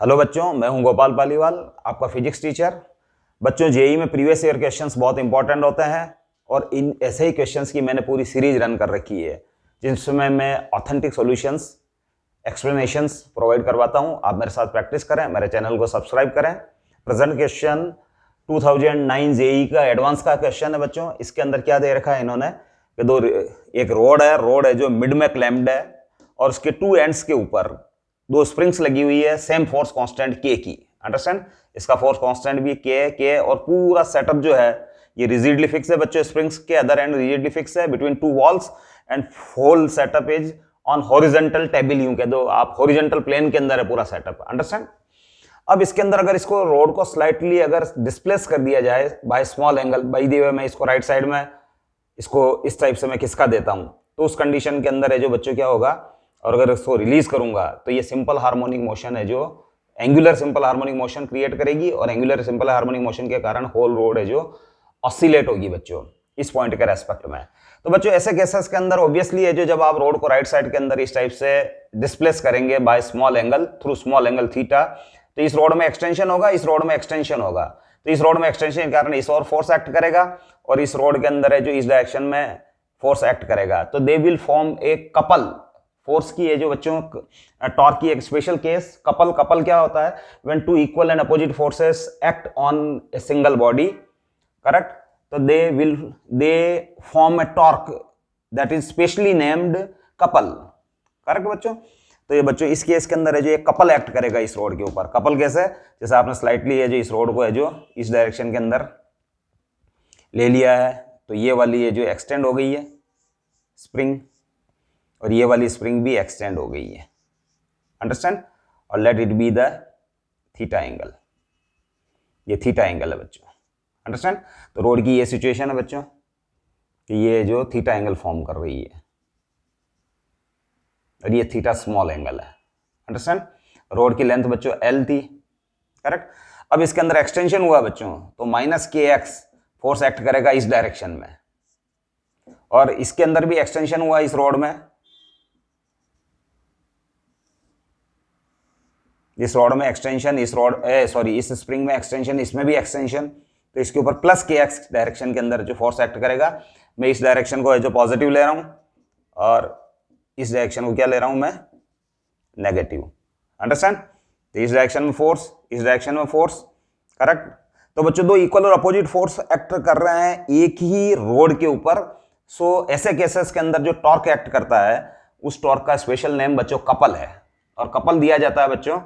Hello बच्चों, मैं हूं गोपाल पालीवाल, आपका फिजिक्स टीचर। बच्चों, जेईई में प्रीवियस ईयर क्वेश्चंस बहुत इंपॉर्टेंट होते हैं और इन ऐसे ही क्वेश्चंस की मैंने पूरी सीरीज रन कर रखी है जिसमें मैं ऑथेंटिक सॉल्यूशंस, एक्सप्लेनेशंस प्रोवाइड करवाता हूं। आप मेरे साथ प्रैक्टिस करें, मेरे चैनल को सब्सक्राइब करें। प्रेजेंट क्वेश्चन 2009 जेईई का एडवांस का क्वेश्चन है बच्चों। इसके अंदर क्या दे रखा है इन्होंने कि एक रोड है जो मिड में क्लैम्प्ड है और उसके टू एंड्स के ऊपर दो स्प्रिंग्स लगी हुई है सेम फोर्स कांस्टेंट के की। अंडरस्टैंड? इसका फोर्स कांस्टेंट भी के और पूरा सेटअप जो है ये रिजिडली फिक्स है बच्चों। स्प्रिंग्स के अदर एंड रिजिडली फिक्स है between two walls and whole setup is on horizontal table. यूं कह दो आप, हॉरिजॉन्टल प्लेन के अंदर है पूरा सेटअप। अंडरस्टैंड? अब इसके अंदर अगर इसको रोड को स्लाइटली अगर डिस्प्लेस कर दिया जाए by small angle, by the way मैं इसको राइट साइड में इसको इस टाइप से मैं खिसका देता हूं, तो उस कंडीशन के अंदर है जो बच्चों क्या होगा, और अगर इसको रिलीज करूंगा तो ये सिंपल हार्मोनिक मोशन है जो angular simple harmonic motion create करेगी और एंगुलर सिंपल हार्मोनिक मोशन के कारण होल रोड है जो ऑसिलेट होगी बच्चों इस पॉइंट के रेस्पेक्ट में। तो बच्चों ऐसे केसेस के अंदर ऑब्वियसली है जो जब आप रोड को राइट साइड के अंदर इस टाइप से डिस्प्लेस करेंगे bye small angle through small angle theta, तो इस रोड में एक्सटेंशन होगा, इस रोड में एक्सटेंशन होगा। तो इस रोड में एक्सटेंशन के कारण इस और फोर्स एक्ट करेगा और इस रोड के अंदर है जो इस डायरेक्शन में फोर्स एक्ट करेगा। तो they will form a couple. Force की है जो बच्चों टॉर्क की एक स्पेशल केस कपल क्या होता है, when two equal and opposite forces act on a single body, correct? तो they form a torque that is specially named couple, correct बच्चों? तो ये बच्चों इस केस के अंदर है जो एक कपल एक्ट करेगा इस रोड के ऊपर। कपल कैसे? जैसे आपने स्लाइटली है जो इस रोड को है जो इस डायरेक्शन के अंदर ले लिया है, तो ये वाली है जो एक्सटेंड हो गई है स्प्रिंग और ये वाली स्प्रिंग भी एक्सटेंड हो गई है। अंडरस्टैंड? और let it be the theta angle. ये थीटा एंगल है बच्चों। अंडरस्टैंड? तो रोड की ये सिचुएशन है बच्चों कि ये जो थीटा एंगल फॉर्म कर रही है और ये थीटा स्मॉल एंगल है। अंडरस्टैंड? रोड की लेंथ बच्चों एल थी, करेक्ट? अब इसके अंदर एक्सटेंशन हुआ बच्चों तो माइनस के एक्स फोर्स एक्ट करेगा इस डायरेक्शन में, और इसके अंदर भी एक्सटेंशन हुआ इस रोड में, इस रोड में एक्सटेंशन, इस स्प्रिंग में एक्सटेंशन, इसमें भी एक्सटेंशन। तो इसके ऊपर प्लस के एक्स डायरेक्शन के अंदर जो फोर्स एक्ट करेगा, मैं इस डायरेक्शन को है जो पॉजिटिव ले रहा हूं और इस डायरेक्शन को क्या ले रहा हूं मैं, नेगेटिव। अंडरस्टैंड? तो इस डायरेक्शन में फोर्स, इस डायरेक्शन में फोर्स, करेक्ट? तो बच्चों दो इक्वल और अपोजिट फोर्स एक्ट कर रहे हैं एक ही रोड के ऊपर। सो ऐसे केसेस के अंदर जो टॉर्क एक्ट करता है उस टॉर्क का स्पेशल नेम बच्चों कपल है। और कपल दिया जाता है बच्चों,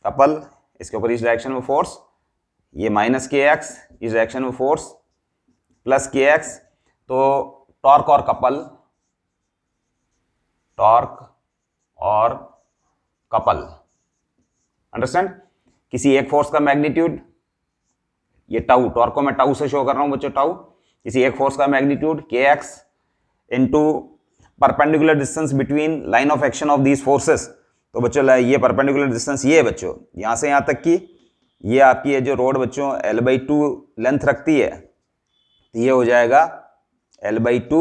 कपल इसके ऊपर इस डायरेक्शन में फोर्स, ये माइनस के एक्स, इस डायरेक्शन में फोर्स प्लस के एक्स। तो टॉर्क और कपल, टॉर्क और कपल। अंडरस्टैंड? किसी एक फोर्स का मैग्नीट्यूड, ये टाउ, टॉर्क को मैं टाउ से शो कर रहा हूं बच्चों, टाउ किसी एक फोर्स का मैग्नीट्यूड के x into perpendicular distance between line of action of these forces. तो बच्चों ये परपेंडिकुलर डिस्टेंस ये है बच्चों यहां से यहां तक की, ये आपकी है जो रोड बच्चों l/2 लेंथ रखती है, तो ये हो जाएगा l/2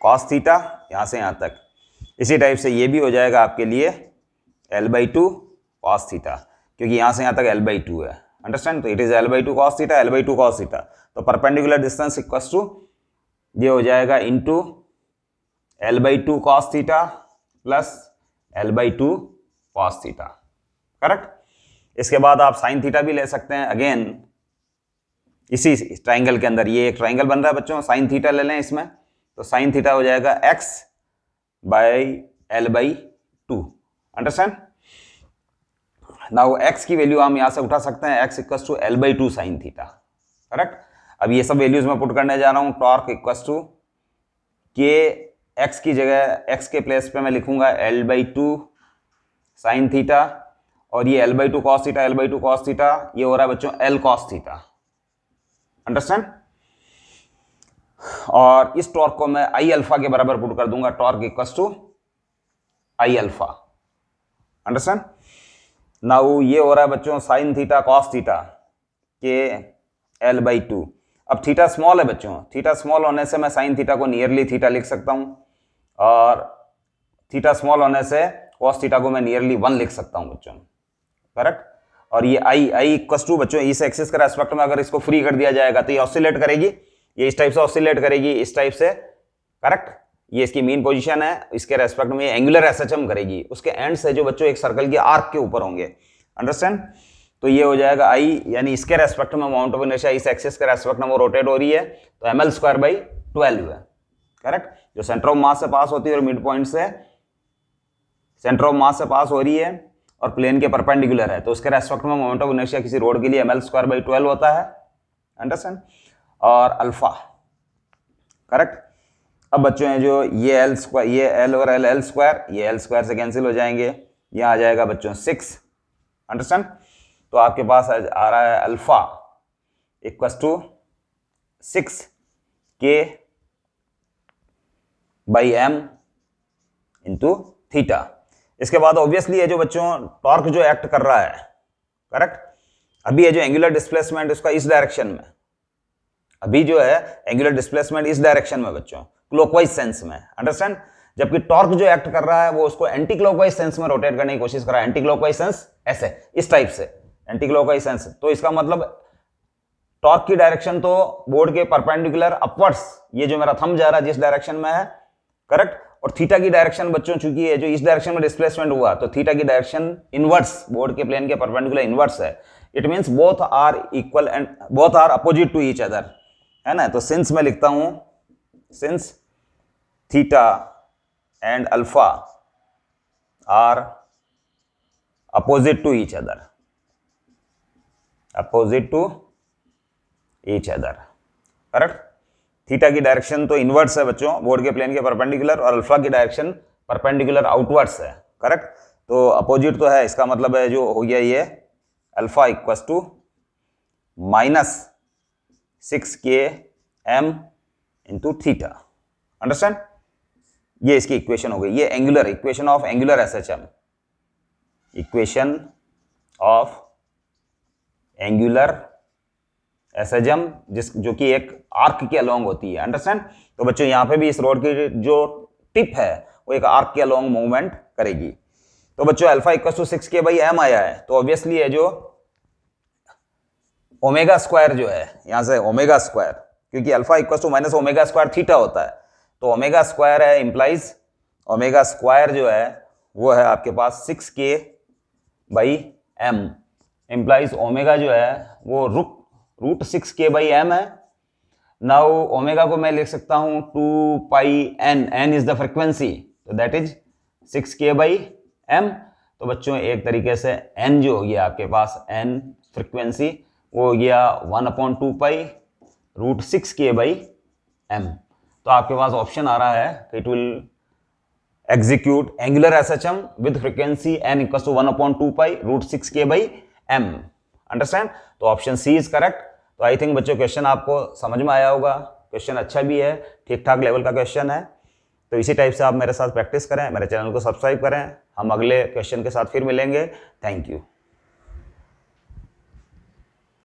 cos थीटा यहां से यहां तक। इसी टाइप से ये भी हो जाएगा आपके लिए l/2 cos थीटा, क्योंकि यहां से यहां तक l/2 है। अंडरस्टैंड? तो it is l/2 cos theta, l/2 cos theta. तो परपेंडिकुलर डिस्टेंस इक्वल्स टू ये हो जाएगा into l/2 cos theta plus l/2 cos theta, correct? इसके बाद आप साइन थीटा भी ले सकते हैं। अगेन इसी ट्राइंगल के अंदर ये एक ट्राइंगल बन रहा है बच्चों, साइन थीटा ले लें इसमें, तो साइन थीटा हो जाएगा x by l/2। Understand? Now x की वैल्यू हम यहां से उठा सकते हैं, x equals to l/2 sine theta, correct? अब ये सब वैल्यूज मैं पुट करने जा रहा हूं। टॉर्क इक्वल्स टू के x की जगह x के प्लेस पे मैं लिखूंगा l/2 साइन थीटा, और ये l/2 cos theta, l/2 cos theta, ये हो रहा है बच्चों l cos थीटा। अंडरस्टैंड? और इस टॉर्क को मैं i अल्फा के बराबर पुट कर दूंगा, torque equals to i alpha. Understand? Now ये हो रहा है बच्चों साइन थीटा cos थीटा के l/2। अब थीटा स्मॉल है बच्चों, थीटा स्मॉल होने से मैं साइन थीटा को नियरली थीटा लिख सकता हूं, और थीटा स्मॉल होने से cos थीटा को मैं नियरली 1 लिख सकता हूं बच्चों। करेक्ट। और ये आई इक्वस टू बच्चों इस एक्सिस के रेस्पेक्ट में अगर इसको फ्री कर दिया जाएगा तो ये ऑसिलेट करेगी, ये इस टाइप से ऑसिलेट करेगी, इस टाइप से, करेक्ट। ये इसकी मीन पोजीशन है, इसके रेस्पेक्ट में एंगुलर एसएचएम करेगी, उसके एंड से जो बच्चों एक सर्कल के आर्क के ऊपर होंगे, अंडरस्टैंड। तो ये हो जाएगा आई, यानी इसके रेस्पेक्ट में अमाउंट ऑफ इनर्शिया इस एक्सिस के रेस्पेक्ट में वो रोटेट हो रही है, तो ml²/12 है, करेक्ट। जो सेंटर ऑफ मास से पास होती है और मिड पॉइंट से सेंटर ऑफ मास से पास हो रही है और प्लेन के परपेंडिकुलर है, तो उसके रेस्पेक्ट में मोमेंट ऑफ इनर्शिया किसी रोड के लिए ml²/12 होता है, अंडरस्टैंड। और अल्फा, करेक्ट। अब बच्चों हैं जो ये L² ये L और L ये L² से कैंसिल हो जाएंगे, ये आ जाएगा बच्चों 6, अंडरस्टैंड। तो आपके पास आ रहा है alpha equals to 6K/m into theta. इसके बाद ऑब्वियसली ये जो बच्चों टॉर्क जो एक्ट कर रहा है, करेक्ट। अभी ये जो एंगुलर डिस्प्लेसमेंट उसका इस डायरेक्शन में, अभी जो है एंगुलर डिस्प्लेसमेंट इस डायरेक्शन में बच्चों, क्लॉकवाइज सेंस में, अंडरस्टैंड। जबकि टॉर्क जो एक्ट कर रहा है वो उसको एंटी क्लॉकवाइज सेंस में रोटेट करने की कोशिश कर रहा है, एंटी क्लॉकवाइज सेंस ऐसे, इस टाइप से एंटी क्लॉकवाइज सेंस। तो इसका मतलब टॉर्क की डायरेक्शन तो बोर्ड के परपेंडिकुलर अपवर्ड्स, ये जो मेरा थंब जा रहा है जिस डायरेक्शन में है, करेक्ट। और थीटा की डायरेक्शन बच्चों चूंकि है जो इस डायरेक्शन में डिस्प्लेसमेंट हुआ, तो थीटा की डायरेक्शन इनवर्स, बोर्ड के प्लेन के परपेंडिकुलर इनवर्स है। It means both are equal and both are opposite to each other, है ना। तो सिंस मैं लिखता हूं, since theta and alpha are opposite to each other, opposite to each other, correct. Theta की direction तो inverse है बच्चों बोर्ड के प्लेन के परपेंडिकुलर, और अल्फा की डायरेक्शन परपेंडिकुलर आउटवर्ड्स है, करेक्ट। तो अपोजिट तो है, इसका मतलब है जो हो गया ये alpha equals to -6Km into theta, understand. ये इसकी इक्वेशन हो गई, ये angular equation of angular SHM, equation of angular SHM जो कि एक आर्क के अलोंग होती है, अंडरस्टैंड। तो बच्चों यहां पे भी इस रोड की जो टिप है वो एक आर्क के अलोंग मूवमेंट करेगी। तो बच्चों अल्फा इक्वल टू 6K/m आया है, तो ऑब्वियसली है जो ओमेगा स्क्वायर जो है, यहां से ओमेगा स्क्वायर, क्योंकि alpha equal to minus omega square theta होता है, तो ओमेगा स्क्वायर है, इंप्लाइज ओमेगा स्क्वायर जो है वो है आपके पास 6K/m, इंप्लाइज ओमेगा जो है वो रूट 6K/m है। नाउ ओमेगा को मैं लिख सकता हूं 2πn, n is the frequency, तो दैट इज 6K/m। तो बच्चों एक तरीके से n जो हो गया आपके पास, n फ्रीक्वेंसी वो हो गया 1/2π रूट 6K/m। तो आपके पास ऑप्शन आ रहा है it will execute angular SHM with frequency n equals to 1/2π root 6K/m, understand. तो ऑप्शन सी इज करेक्ट। तो आई थिंक बच्चों क्वेश्चन आपको समझ में आया होगा, क्वेश्चन अच्छा भी है, ठीक ठाक लेवल का क्वेश्चन है। तो इसी टाइप से आप मेरे साथ प्रैक्टिस करें, मेरे चैनल को सब्सक्राइब करें। हम अगले क्वेश्चन के साथ फिर मिलेंगे। Thank you.